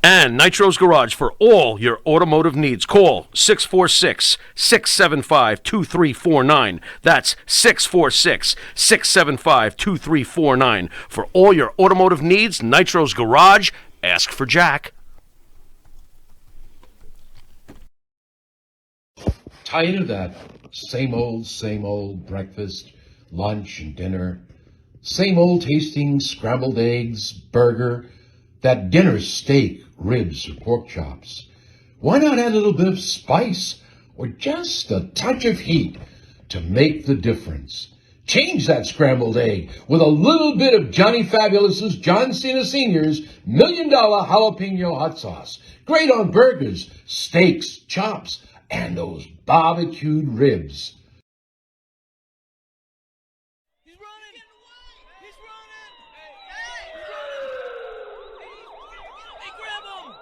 And Nitro's Garage for all your automotive needs. Call 646-675-2349. That's 646-675-2349. For all your automotive needs, Nitro's Garage. Ask for Jack. Tired of that same old breakfast, lunch, and dinner? Same old tasting scrambled eggs, burger, that dinner steak, ribs, or pork chops? Why not add a little bit of spice or just a touch of heat to make the difference? Change that scrambled egg with a little bit of Johnny Fabulous's John Cena Sr.'s $1 Million Jalapeno Hot Sauce. Great on burgers, steaks, chops, and those barbecued ribs. He's running! He's running! Hey, grab him!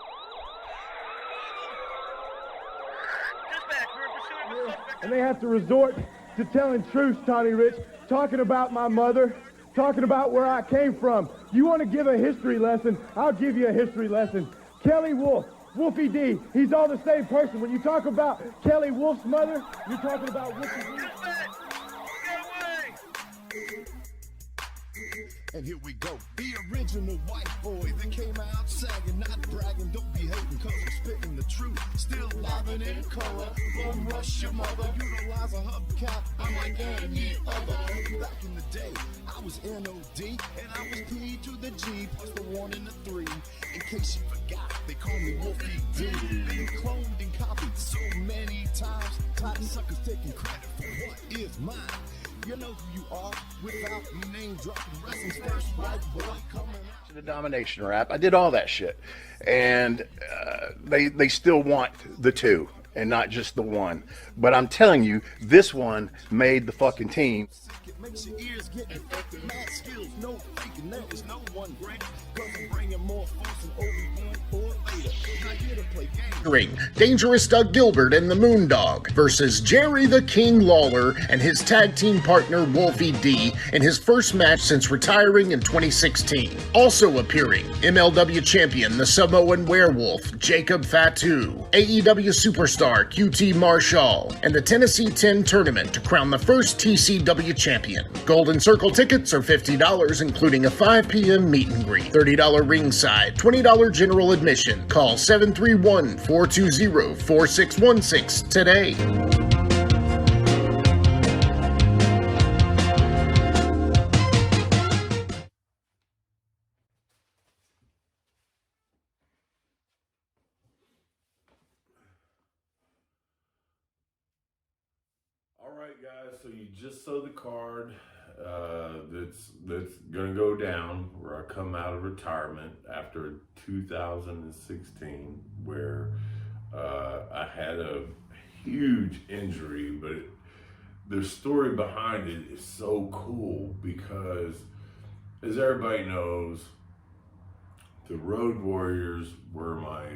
Dispatch, we're in pursuit of a suspect. And they have to resort to telling truths, Tommy Rich, talking about my mother, talking about where I came from. You want to give a history lesson? I'll give you a history lesson. Kelly Wolf, Wolfie D, he's all the same person. When you talk about Kelly Wolf's mother, you're talking about Wolfie D. Dispatch! Get away! And here we go, the original white boy that came out sagging, not bragging, don't be hating, cause I'm spitting the truth, still livin' in color, gon' rush your mother, utilize a hubcap, I'm like any other. Back in the day, I was NOD, and I was P to the G, plus the 1 and the 3, in case you forgot, they call me Wolfie D, been cloned and copied so many times, cotton suckers taking credit for what is mine. You know who you are without me name dropping wrestling's first white boy coming out. The domination rap. I did all that shit, and they still want the two and not just the one. But I'm telling you, this one made the fucking team. It makes your ears get infected. Mad skills, no faking. There is no one great. Cause I'm bringing more force than Obi-Wan or Vader. Not here to play games. Ring Dangerous Doug Gilbert and the Moondog versus Jerry the King Lawler and his tag team partner Wolfie D in his first match since retiring in 2016. Also appearing, MLW champion the Samoan Werewolf Jacob Fatu, AEW superstar QT Marshall, and the Tennessee 10 tournament to crown the first TCW champion. Golden Circle tickets are $50, including a 5 p.m. meet and greet, $30 ringside, $20 general admission. Call 731-420-4616 today. All right, guys. So you just saw the card that's gonna go down where I come out of retirement after 2016, where I had a huge injury, but the story behind it is so cool because, as everybody knows, the Road Warriors were my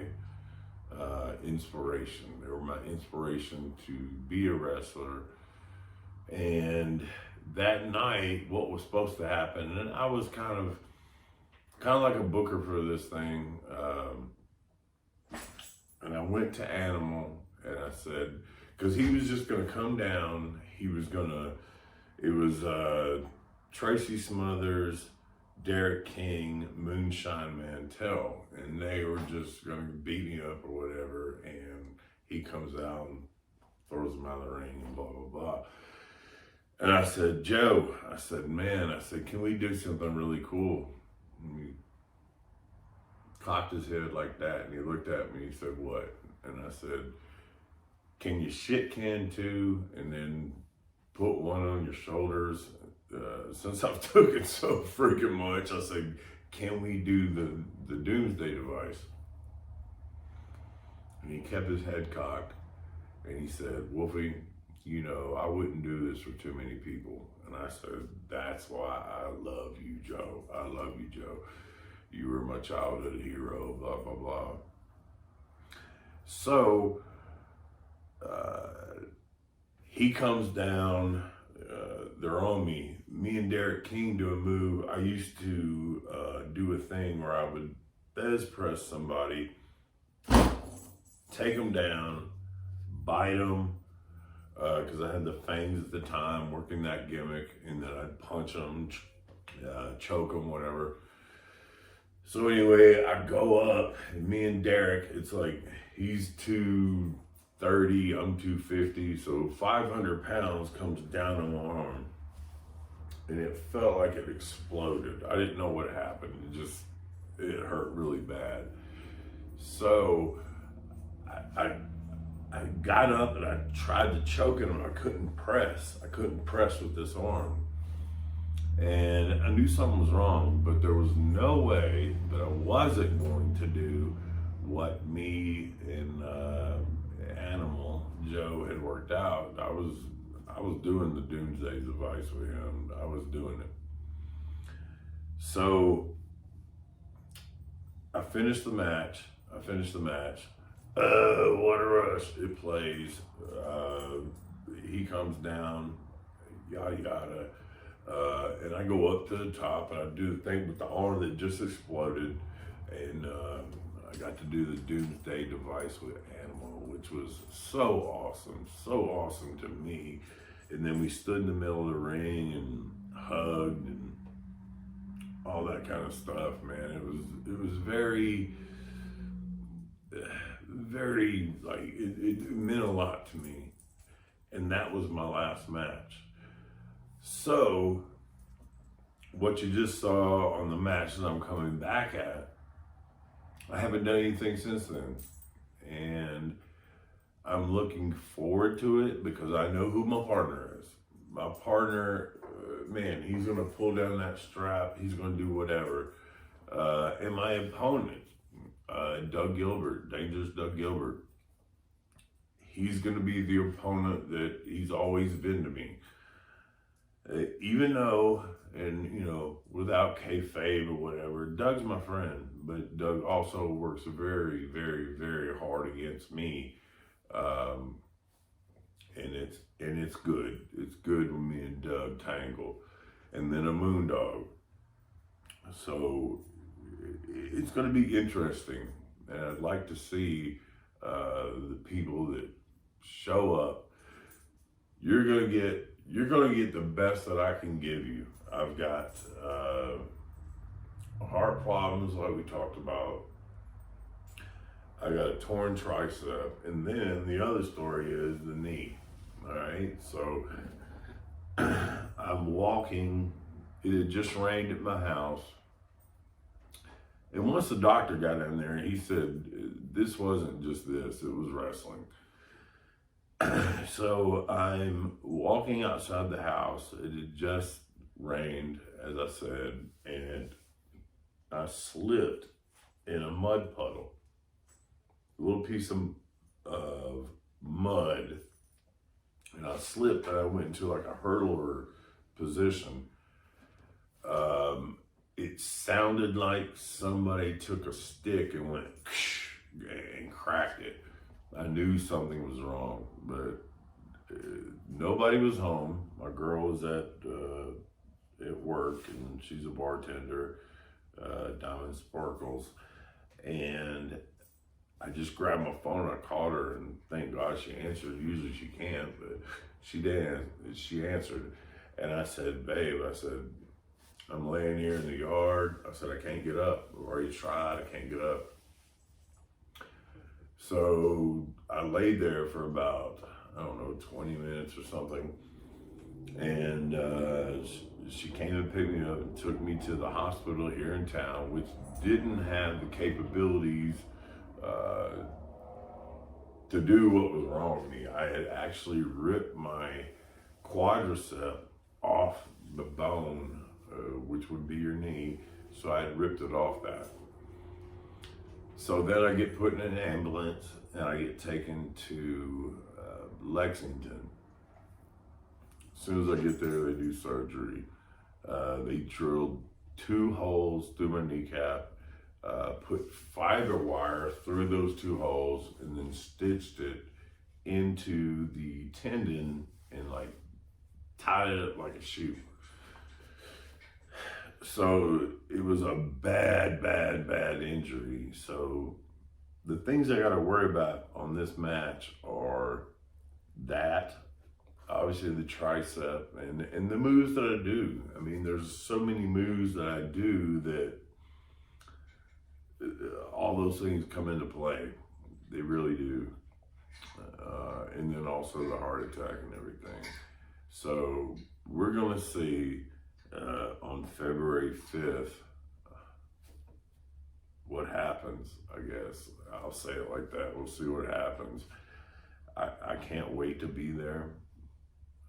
inspiration. They were my inspiration to be a wrestler. And that night, what was supposed to happen, and I was kind of like a booker for this thing, and I went to Animal and I said, because he was just going to come down, it was Tracy Smothers, Derek King, Moonshine Mantell, and they were just going to beat me up or whatever, and he comes out and throws him out of the ring and blah, blah, blah. And I said, Joe, can we do something really cool? And he cocked his head like that, and he looked at me, he said, what? And I said, can you shit can too, and then put one on your shoulders? Since I've took it so freaking much, I said, can we do the Doomsday Device? And he kept his head cocked, and he said, Wolfie, you know, I wouldn't do this for too many people. And I said, that's why I love you, Joe. I love you, Joe. You were my childhood hero, blah, blah, blah. So, he comes down, they're on me. Me and Derek King do a move. I used to do a thing where I would Bez press somebody, take them down, bite them, because I had the fangs at the time, working that gimmick, and then I'd punch them, choke them, whatever. So anyway, I go up, and me and Derek, it's like, he's 230, I'm 250, so 500 pounds comes down on my arm. And it felt like it exploded. I didn't know what happened. It hurt really bad. So I got up and I tried to choke him, and I couldn't press. I couldn't press with this arm. And I knew something was wrong, but there was no way that I wasn't going to do what me and Animal Joe had worked out. I was doing the Doomsday device with him. I was doing it. So I finished the match. What a rush. It plays. He comes down, yada yada. And I go up to the top and I do the thing with the arm that just exploded. And I got to do the Doomsday device with Animal, which was so awesome to me. And then we stood in the middle of the ring and hugged and all that kind of stuff, man. It was very, like, it meant a lot to me. And that was my last match. So, what you just saw on the match that I'm coming back at, I haven't done anything since then. And I'm looking forward to it because I know who my partner is. My partner, man, he's going to pull down that strap. He's going to do whatever. And my opponent, Doug Gilbert, Dangerous Doug Gilbert, he's going to be the opponent that he's always been to me. Even though, and you know, without kayfabe or whatever, Doug's my friend, but Doug also works very, very, very hard against me. And it's good. It's good when me and Doug tangle. And then a Moondog. So it's going to be interesting. And I'd like to see the people that show up. You're going to get the best that I can give you. I've got heart problems like we talked about. I got a torn tricep, and then the other story is the knee. All right, so I'm walking. It had just rained at my house, and once the doctor got in there, he said this wasn't just this; it was wrestling. So I'm walking outside the house. It had just rained, as I said, and I slipped in a mud puddle. A little piece of mud, and I slipped and I went into like a hurdler position. It sounded like somebody took a stick and went and cracked it. I knew something was wrong, but nobody was home. My girl was at work, and she's a bartender, Diamond Sparkles, and I just grabbed my phone and I called her, and thank God she answered. Usually she can't, but she did. She answered, and I said, "Babe," I said, "I'm laying here in the yard." I said, "I can't get up. I've already tried. I can't get up." So I laid there for about, 20 minutes or something. And she came and picked me up and took me to the hospital here in town, which didn't have the capabilities to do what was wrong with me. I had actually ripped my quadricep off the bone, which would be your knee. So I had ripped it off that. So then I get put in an ambulance and I get taken to Lexington. As soon as I get there, they do surgery. They drilled 2 holes through my kneecap, put fiber wire through those 2 holes, and then stitched it into the tendon and like tied it up like a shoe. So it was a bad injury. So the things I got to worry about on this match are that, obviously the tricep and the moves that I do. I mean, there's so many moves that I do that all those things come into play. They really do. And then also the heart attack and everything. So we're going to see on February 5th what happens, I guess. I'll say it like that. We'll see what happens. I can't wait to be there.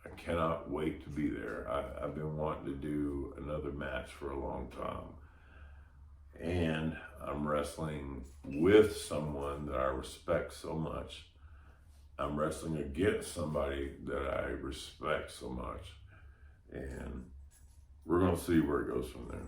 I cannot wait to be there. I've been wanting to do another match for a long time. And I'm wrestling with someone that I respect so much. I'm wrestling against somebody that I respect so much. And we're going to see where it goes from there.